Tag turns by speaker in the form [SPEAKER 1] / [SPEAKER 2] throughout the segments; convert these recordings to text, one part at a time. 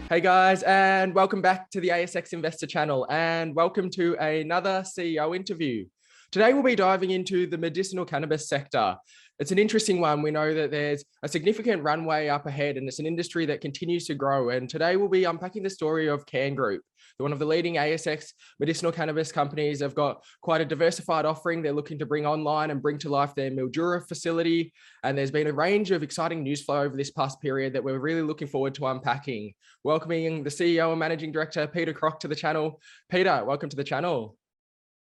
[SPEAKER 1] Hey guys, and welcome back to the ASX Investor channel, and welcome to another CEO interview. Today we'll be diving into the medicinal cannabis sector. It's an interesting one. We know that there's a significant runway up ahead, and it's an industry that continues to grow. And today we'll be unpacking the story of Cann Group. They're one of the leading ASX medicinal cannabis companies. They've got quite a diversified offering. They're looking to bring online and bring to life their Mildura facility. And there's been a range of exciting news flow over this past period that we're really looking forward to unpacking. Welcoming the CEO and Managing Director, Peter Crock, to the channel. Peter, welcome to the channel.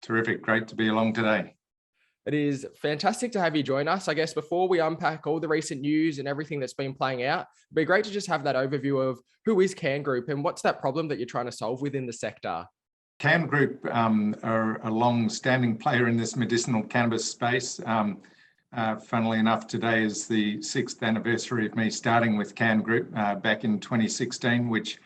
[SPEAKER 2] Terrific. Great to be along today.
[SPEAKER 1] It is fantastic to have you join us. I guess before we unpack all the recent news and everything that's been playing out, it'd be great to just have that overview of who is Cann Group and what's that problem that you're trying to solve within the sector.
[SPEAKER 2] Cann Group are a long-standing player in this medicinal cannabis space. Funnily enough, today is the 6th anniversary of me starting with Cann Group back in 2016, which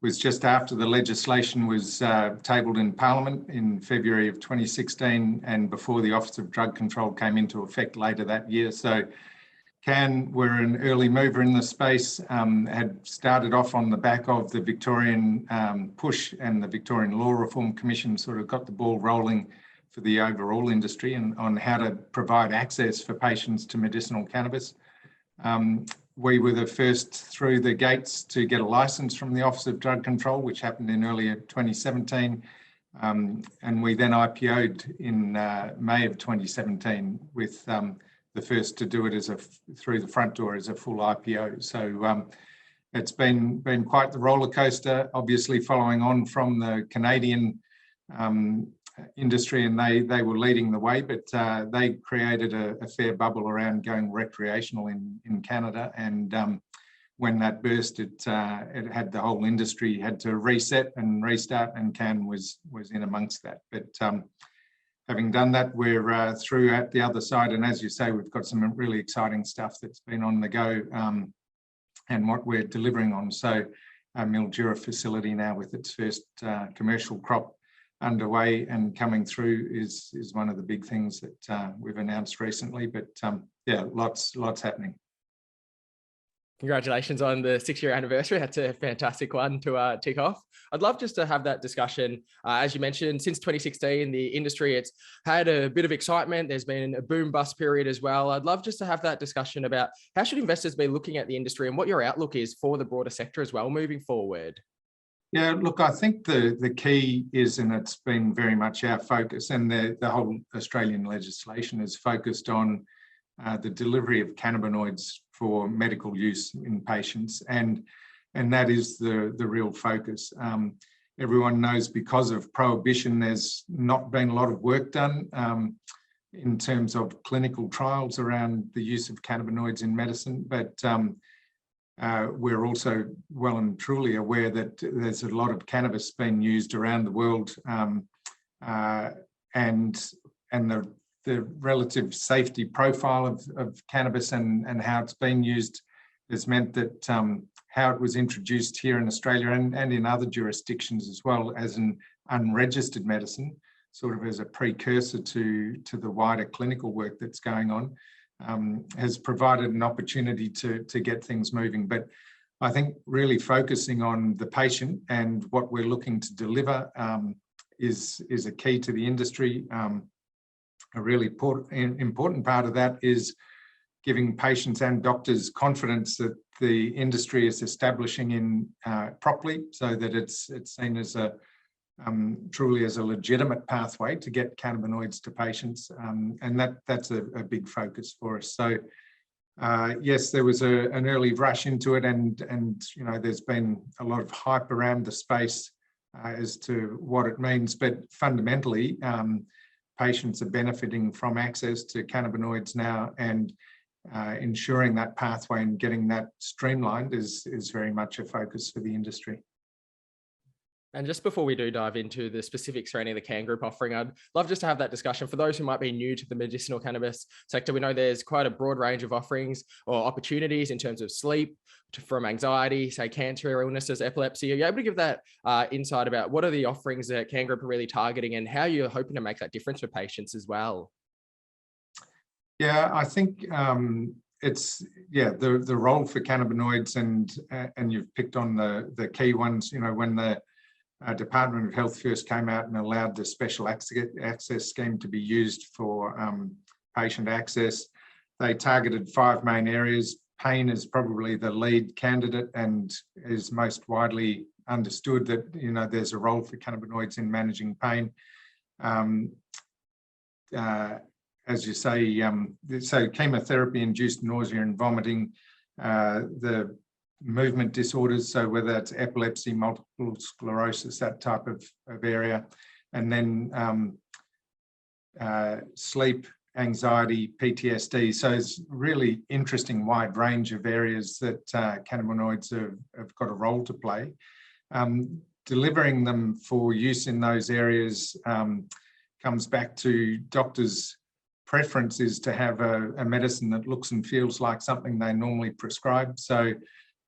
[SPEAKER 2] was just after the legislation was tabled in Parliament in February of 2016 and before the Office of Drug Control came into effect later that year. So Cann were an early mover in the space, had started off on the back of the Victorian push, and the Victorian Law Reform Commission sort of got the ball rolling for the overall industry and on how to provide access for patients to medicinal cannabis. We were the first through the gates to get a license from the Office of Drug Control, which happened in early 2017. And we then IPO'd in May of 2017 with the first to do it through the front door as a full IPO. So it's been quite the roller coaster, obviously following on from the Canadian industry, and they were leading the way, but they created a fair bubble around going recreational in Canada, and when that burst, it had the whole industry had to reset and restart, and Cann was in amongst that. But having done that, we're through at the other side, and as you say, we've got some really exciting stuff that's been on the go and what we're delivering on. So our Mildura facility now with its first commercial crop underway and coming through is one of the big things that we've announced recently, but yeah, lots happening.
[SPEAKER 1] Congratulations on the 6-year anniversary. That's a fantastic one to tick off. I'd love just to have that discussion. As you mentioned, since 2016, the industry, it's had a bit of excitement. There's been a boom bust period as well. I'd love just to have that discussion about how should investors be looking at the industry and what your outlook is for the broader sector as well moving forward.
[SPEAKER 2] Yeah, look, I think the key is, and it's been very much our focus, and the whole Australian legislation is focused on the delivery of cannabinoids for medical use in patients, and that is the real focus. Everyone knows because of prohibition, there's not been a lot of work done in terms of clinical trials around the use of cannabinoids in medicine, but we're also well and truly aware that there's a lot of cannabis being used around the world, and the relative safety profile of cannabis and how it's being used has meant that how it was introduced here in Australia and in other jurisdictions as well as an unregistered medicine, sort of as a precursor to the wider clinical work that's going on, has provided an opportunity to get things moving. But I think really focusing on the patient and what we're looking to deliver is a key to the industry. A really important part of that is giving patients and doctors confidence that the industry is establishing in properly, so that it's seen as truly as a legitimate pathway to get cannabinoids to patients, and that's a big focus for us. So yes, there was an early rush into it, and you know, there's been a lot of hype around the space as to what it means, but fundamentally patients are benefiting from access to cannabinoids now, and ensuring that pathway and getting that streamlined is very much a focus for the industry.
[SPEAKER 1] And just before we do dive into the specifics surrounding the Cann Group offering, I'd love just to have that discussion for those who might be new to the medicinal cannabis sector. We know there's quite a broad range of offerings or opportunities in terms of sleep, from anxiety, say cancer illnesses, epilepsy. Are you able to give that insight about what are the offerings that Cann Group are really targeting and how you're hoping to make that difference for patients as well?
[SPEAKER 2] Yeah, I think it's the role for cannabinoids, and you've picked on the key ones. When the Department of Health first came out and allowed the special access scheme to be used for patient access, they targeted 5 main areas. Pain is probably the lead candidate and is most widely understood that there's a role for cannabinoids in managing pain. As you say, so chemotherapy-induced nausea and vomiting, the movement disorders, so whether that's epilepsy, multiple sclerosis, that type of area, and then sleep, anxiety, PTSD. So it's really interesting wide range of areas that cannabinoids have got a role to play. Delivering them for use in those areas comes back to doctors' preference is to have a medicine that looks and feels like something they normally prescribe. So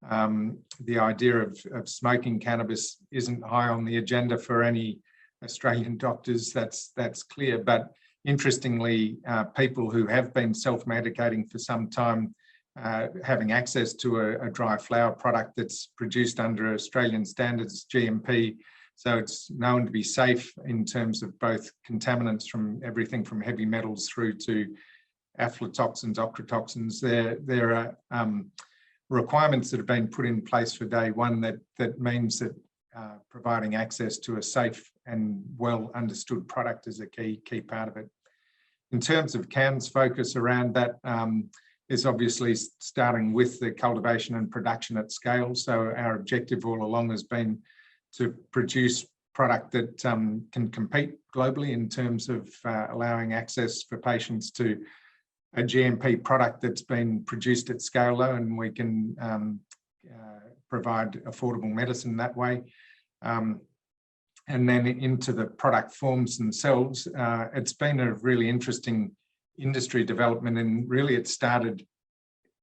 [SPEAKER 2] the idea of smoking cannabis isn't high on the agenda for any Australian doctors, that's clear. But interestingly, people who have been self-medicating for some time, having access to a dry flower product that's produced under Australian standards, GMP, so it's known to be safe in terms of both contaminants from everything from heavy metals through to aflatoxins, ochratoxins. There are requirements that have been put in place for day one that means that providing access to a safe and well understood product is a key part of it. In terms of Cann's focus around that, is obviously starting with the cultivation and production at scale. So our objective all along has been to produce product that can compete globally in terms of allowing access for patients to a GMP product that's been produced at scale, though, and we can provide affordable medicine that way. And then into the product forms themselves, it's been a really interesting industry development, and really it started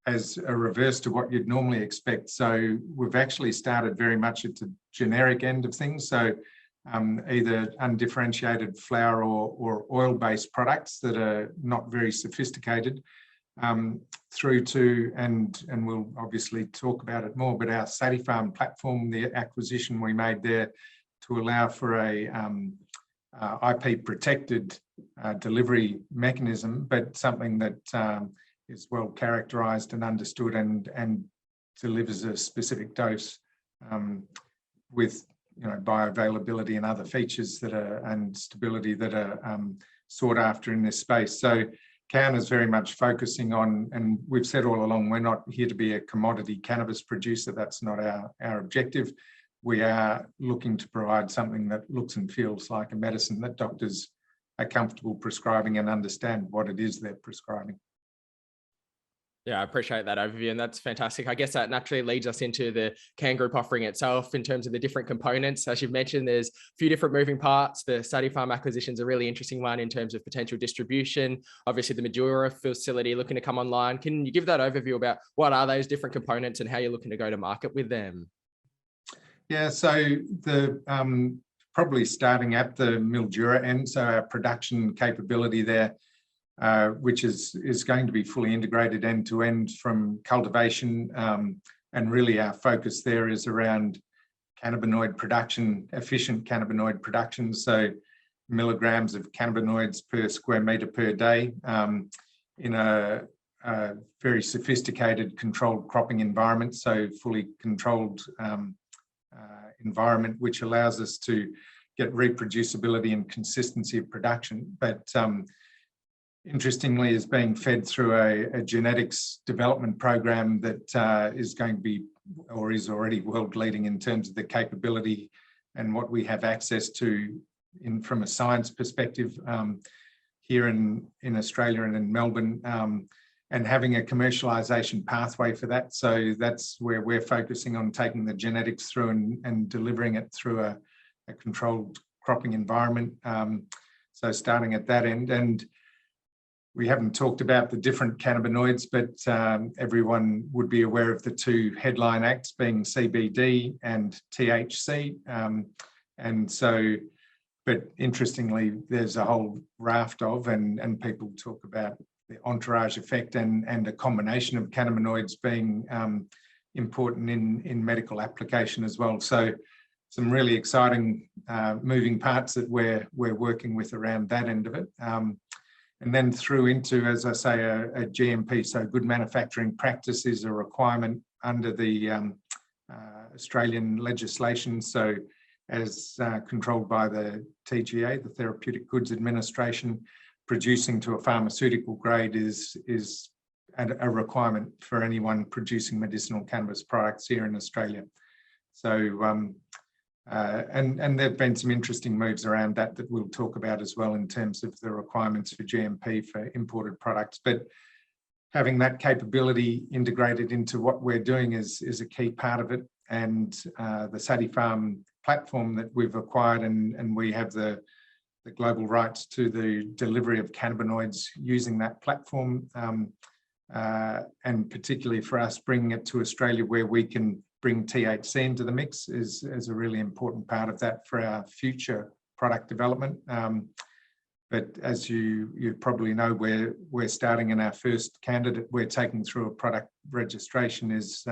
[SPEAKER 2] as a reverse to what you'd normally expect. So we've actually started very much at the generic end of things. So either undifferentiated flower or oil-based products that are not very sophisticated, through to, and we'll obviously talk about it more, but our Satipharm platform, the acquisition we made there to allow for a IP protected delivery mechanism, but something that is well characterized and understood and delivers a specific dose with bioavailability and other features that are, and stability that are sought after in this space. So Cann is very much focusing on, and we've said all along, we're not here to be a commodity cannabis producer. That's not our objective. We are looking to provide something that looks and feels like a medicine that doctors are comfortable prescribing and understand what it is they're prescribing.
[SPEAKER 1] Yeah, I appreciate that overview, and that's fantastic. I guess that naturally leads us into the Cann Group offering itself in terms of the different components. As you've mentioned, there's a few different moving parts. The Satipharm acquisition is a really interesting one in terms of potential distribution. Obviously, the Mildura facility looking to come online. Can you give that overview about what are those different components and how you're looking to go to market with them?
[SPEAKER 2] Yeah, so the probably starting at the Mildura end, so our production capability there, which is going to be fully integrated end to end from cultivation, and really our focus there is around cannabinoid production, efficient cannabinoid production, so milligrams of cannabinoids per square metre per day, in a very sophisticated controlled cropping environment, so fully controlled environment, which allows us to get reproducibility and consistency of production. But interestingly, is being fed through a genetics development program that is going to be, or is already world leading in terms of the capability and what we have access to from a science perspective here in Australia and in Melbourne, and having a commercialisation pathway for that. So that's where we're focusing on taking the genetics through and delivering it through a controlled cropping environment. So starting at that end, and we haven't talked about the different cannabinoids, but everyone would be aware of the two headline acts being CBD and THC. And so, but interestingly, there's a whole raft of, and people talk about entourage effect and a combination of cannabinoids being important in medical application as well. So some really exciting moving parts that we're working with around that end of it. And then through into, as I say, a GMP, so good manufacturing practice is a requirement under the Australian legislation. So as controlled by the TGA, the Therapeutic Goods Administration, producing to a pharmaceutical grade is a requirement for anyone producing medicinal cannabis products here in Australia. So and there've been some interesting moves around that we'll talk about as well in terms of the requirements for GMP for imported products. But having that capability integrated into what we're doing is a key part of it. And the Satipharm platform that we've acquired, and we have the global rights to the delivery of cannabinoids using that platform, and particularly for us bringing it to Australia where we can bring THC into the mix is a really important part of that for our future product development. But as you probably know, we're starting in our first candidate we're taking through a product registration is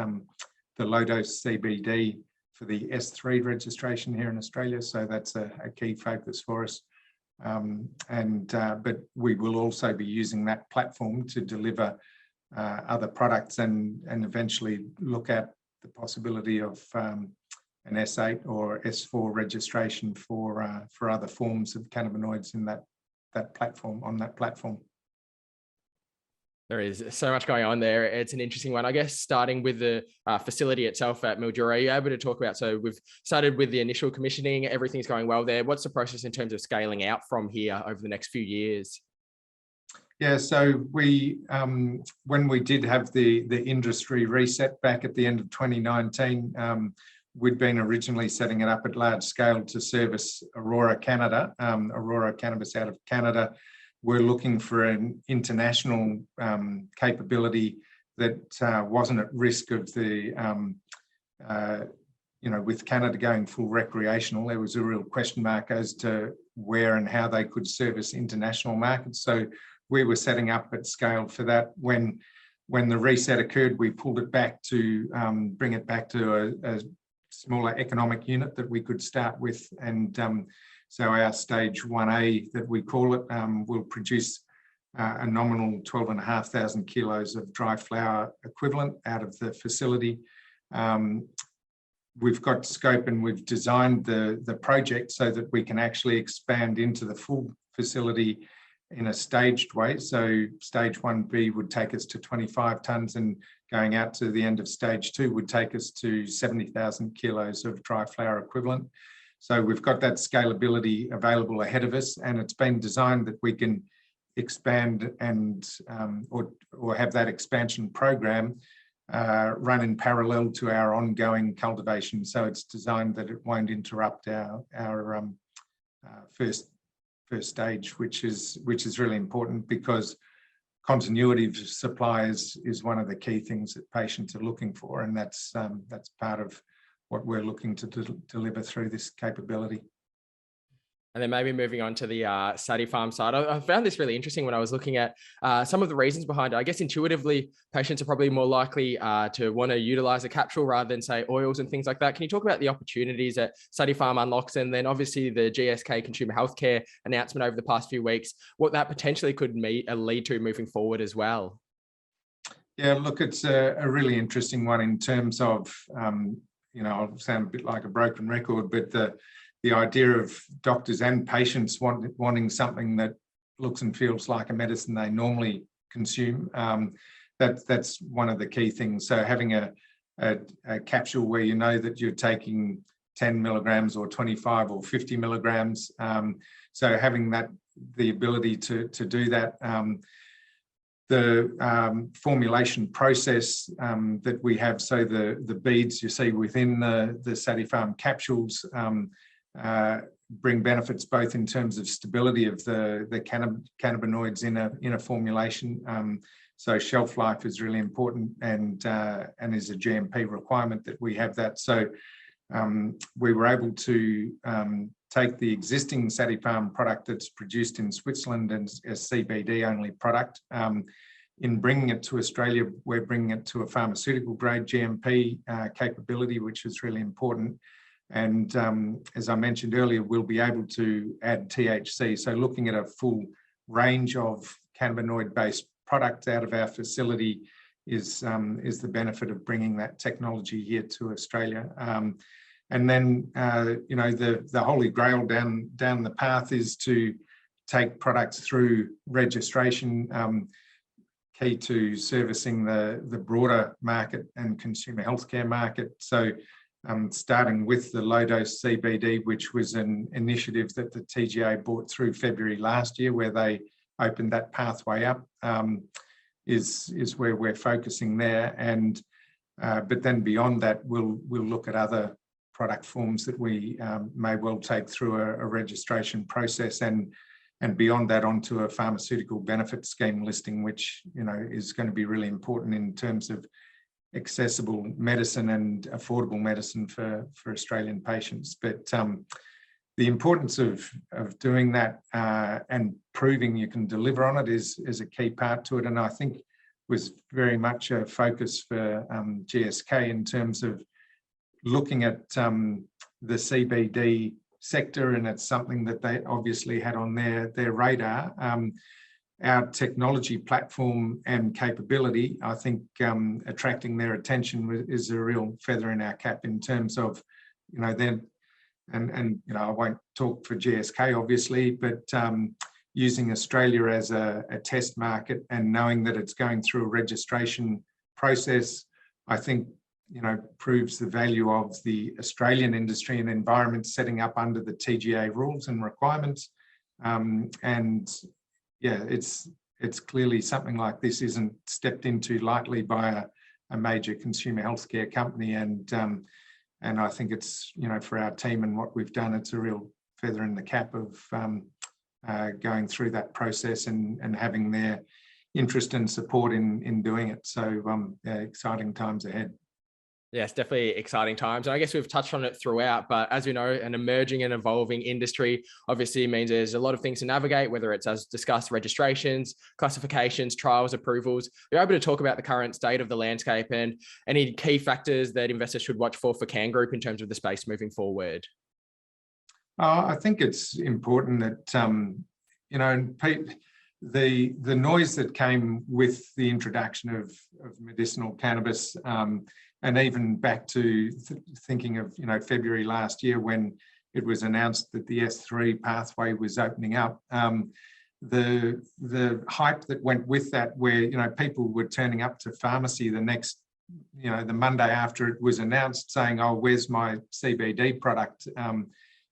[SPEAKER 2] the low-dose CBD for the S3 registration here in Australia. So that's a key focus for us. But we will also be using that platform to deliver other products and eventually look at the possibility of an S8 or S4 registration for other forms of cannabinoids in that platform, on that platform.
[SPEAKER 1] There is so much going on there. It's an interesting one. I guess starting with the facility itself at Mildura, are you able to talk about, so we've started with the initial commissioning, everything's going well there. What's the process in terms of scaling out from here over the next few years?
[SPEAKER 2] Yeah, so we when we did have the industry reset back at the end of 2019, we'd been originally setting it up at large scale to service Aurora, Canada, Aurora Cannabis out of Canada. We're looking for an international capability that wasn't at risk of the, with Canada going full recreational, there was a real question mark as to where and how they could service international markets. So we were setting up at scale for that. When the reset occurred, we pulled it back to bring it back to a smaller economic unit that we could start with. And so our stage 1A, that we call it, will produce a nominal 12,500 kilos of dry flower equivalent out of the facility. We've got scope and we've designed the project so that we can actually expand into the full facility in a staged way. So stage 1B would take us to 25 tonnes, and going out to the end of stage 2 would take us to 70,000 kilos of dry flower equivalent. So we've got that scalability available ahead of us, and it's been designed that we can expand and or have that expansion program run in parallel to our ongoing cultivation. So it's designed that it won't interrupt our first stage, which is really important, because continuity of supply is one of the key things that patients are looking for, and that's part of what we're looking to deliver through this capability.
[SPEAKER 1] And then maybe moving on to the Satipharm side, I found this really interesting when I was looking at some of the reasons behind it. I guess intuitively, patients are probably more likely to want to utilize a capsule rather than, say, oils and things like that. Can you talk about the opportunities that Satipharm unlocks, and then obviously the GSK consumer healthcare announcement over the past few weeks, what that potentially could lead to moving forward as well?
[SPEAKER 2] Yeah, look, it's a really interesting one in terms of, I'll sound a bit like a broken record, but the idea of doctors and patients wanting something that looks and feels like a medicine they normally consume, that's one of the key things. So having a capsule where you know that you're taking 10 milligrams or 25 or 50 milligrams, so having the ability to do that. The formulation process that we have, so the beads you see within the Satipharm capsules bring benefits both in terms of stability of the cannabinoids in a formulation. So shelf life is really important, and is a GMP requirement that we have that. So we were able to take the existing Satipharm product that's produced in Switzerland as a CBD-only product. In bringing it to Australia, we're bringing it to a pharmaceutical grade GMP capability, which is really important. And as I mentioned earlier, we'll be able to add THC. So looking at a full range of cannabinoid-based products out of our facility is the benefit of bringing that technology here to Australia. And then, the holy grail down the path is to take products through registration, key to servicing the broader market and consumer healthcare market. So starting with the low-dose CBD, which was an initiative that the TGA brought through February last year, where they opened that pathway up, is where we're focusing there. And but then beyond that, we'll look at other product forms that we may well take through a registration process, and beyond that onto a pharmaceutical benefit scheme listing, which is going to be really important in terms of accessible medicine and affordable medicine for Australian patients. But the importance of doing that and proving you can deliver on it is a key part to it, and I think was very much a focus for GSK in terms of looking at the CBD sector, and it's something that they obviously had on their radar. Our technology platform and capability, I think, attracting their attention is a real feather in our cap in terms of, them. And I won't talk for GSK obviously, but using Australia as a test market and knowing that it's going through a registration process, I think, proves the value of the Australian industry and environment setting up under the TGA rules and requirements. And yeah, it's clearly something like this isn't stepped into lightly by a major consumer healthcare company. And I think it's, for our team and what we've done, it's a real feather in the cap of going through that process and having their interest and support in doing it. So exciting times ahead.
[SPEAKER 1] Yes, definitely exciting times. And I guess we've touched on it throughout, but as we know, an emerging and evolving industry obviously means there's a lot of things to navigate, whether it's, as discussed, registrations, classifications, trials, approvals. You're able to talk about the current state of the landscape and any key factors that investors should watch for Cann Group in terms of the space moving forward.
[SPEAKER 2] I think it's important that, the noise that came with the introduction of medicinal cannabis, and even back to thinking of, February last year when it was announced that the S3 pathway was opening up, the hype that went with that, where, people were turning up to pharmacy the next, the Monday after it was announced saying, oh, where's my CBD product?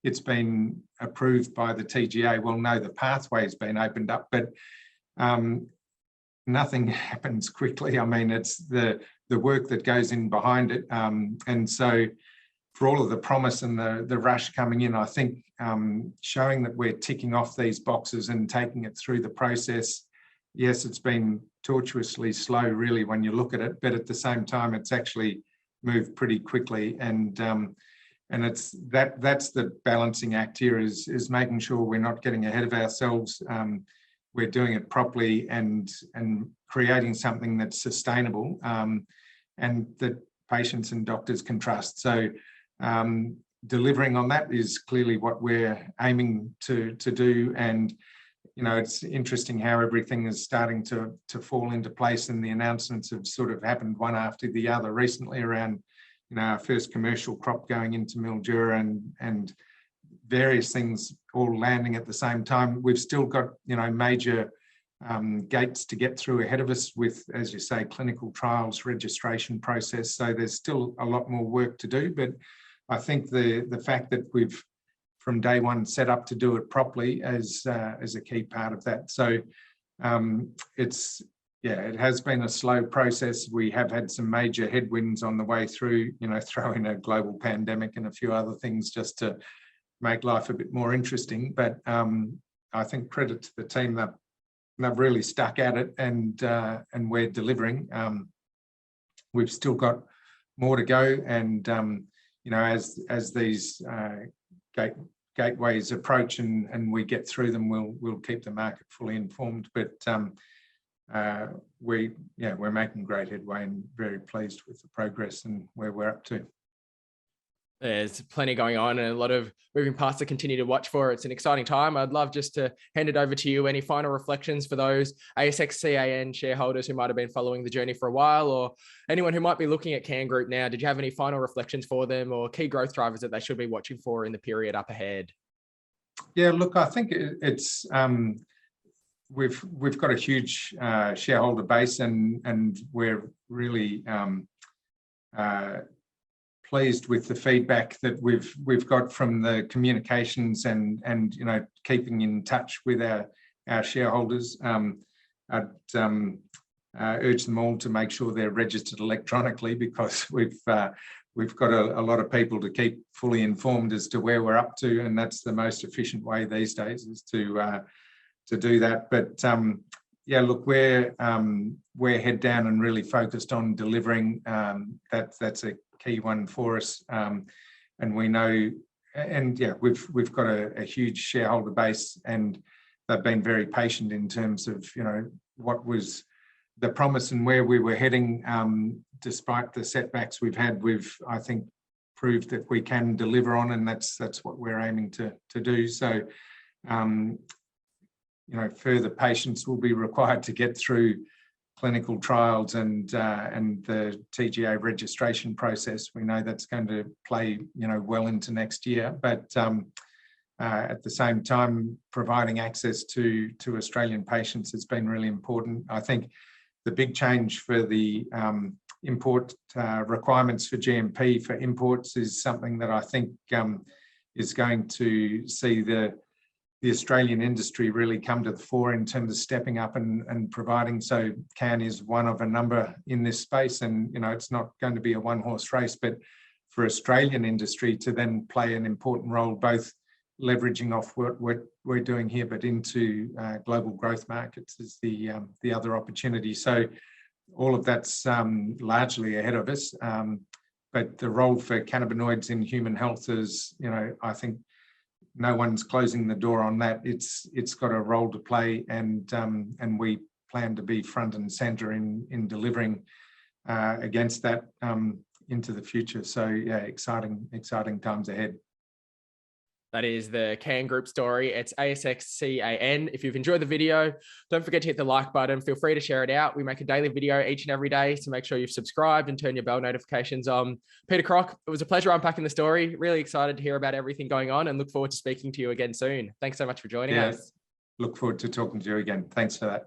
[SPEAKER 2] It's been approved by the TGA. Well, no, the pathway's been opened up, but nothing happens quickly. I mean, it's the work that goes in behind it. And so for all of the promise and the rush coming in, I think showing that we're ticking off these boxes and taking it through the process, yes, it's been tortuously slow really when you look at it, but at the same time, it's actually moved pretty quickly. And it's that's the balancing act here is making sure we're not getting ahead of ourselves. We're doing it properly and creating something that's sustainable and that patients and doctors can trust. So delivering on that is clearly what we're aiming to do. And it's interesting how everything is starting to fall into place, and the announcements have sort of happened one after the other recently around our first commercial crop going into Mildura and various things all landing at the same time. We've still got, major gates to get through ahead of us with, as you say, clinical trials, registration process. So there's still a lot more work to do. But I think the fact that we've from day one set up to do it properly is a key part of that. So it has been a slow process. We have had some major headwinds on the way through, throw in a global pandemic and a few other things just to make life a bit more interesting. But I think credit to the team that they've really stuck at it, and we're delivering. We've still got more to go, and as these gateways approach and we get through them, we'll keep the market fully informed. But we're making great headway and very pleased with the progress and where we're up to.
[SPEAKER 1] There's plenty going on and a lot of moving parts to continue to watch for. It's an exciting time. I'd love just to hand it over to you. Any final reflections for those ASX CAN shareholders who might have been following the journey for a while, or anyone who might be looking at Cann Group now? Did you have any final reflections for them or key growth drivers that they should be watching for in the period up ahead?
[SPEAKER 2] Yeah, look, I think it's we've got a huge shareholder base, and we're really pleased with the feedback that we've got from the communications and keeping in touch with our shareholders. I'd urge them all to make sure they're registered electronically, because we've got a lot of people to keep fully informed as to where we're up to, and that's the most efficient way these days, is to do that. But yeah, look, we're head down and really focused on delivering. That's a key one for us, and we know, and yeah, we've got a huge shareholder base, and they've been very patient in terms of what was the promise and where we were heading. Despite the setbacks we've had, we've, I think, proved that we can deliver on, and that's what we're aiming to do. So further patience will be required to get through clinical trials and the TGA registration process. We know that's going to play well into next year, but at the same time, providing access to Australian patients has been really important. I think the big change for the import requirements for GMP for imports is something that I think is going to see the Australian industry really come to the fore in terms of stepping up and providing. So Cann is one of a number in this space, and it's not going to be a one-horse race, but for Australian industry to then play an important role, both leveraging off what we're doing here, but into global growth markets is the other opportunity. So all of that's largely ahead of us, but the role for cannabinoids in human health is, I think, no one's closing the door on that. It's got a role to play, and we plan to be front and center in delivering against that into the future. So yeah, exciting times ahead.
[SPEAKER 1] That is the Cann Group story. It's ASX CAN. If you've enjoyed the video, don't forget to hit the like button. Feel free to share it out. We make a daily video each and every day, so make sure you've subscribed and turn your bell notifications on. Peter Crock, it was a pleasure unpacking the story. Really excited to hear about everything going on and look forward to speaking to you again soon. Thanks so much for joining us. Look forward to talking to you again. Thanks for that.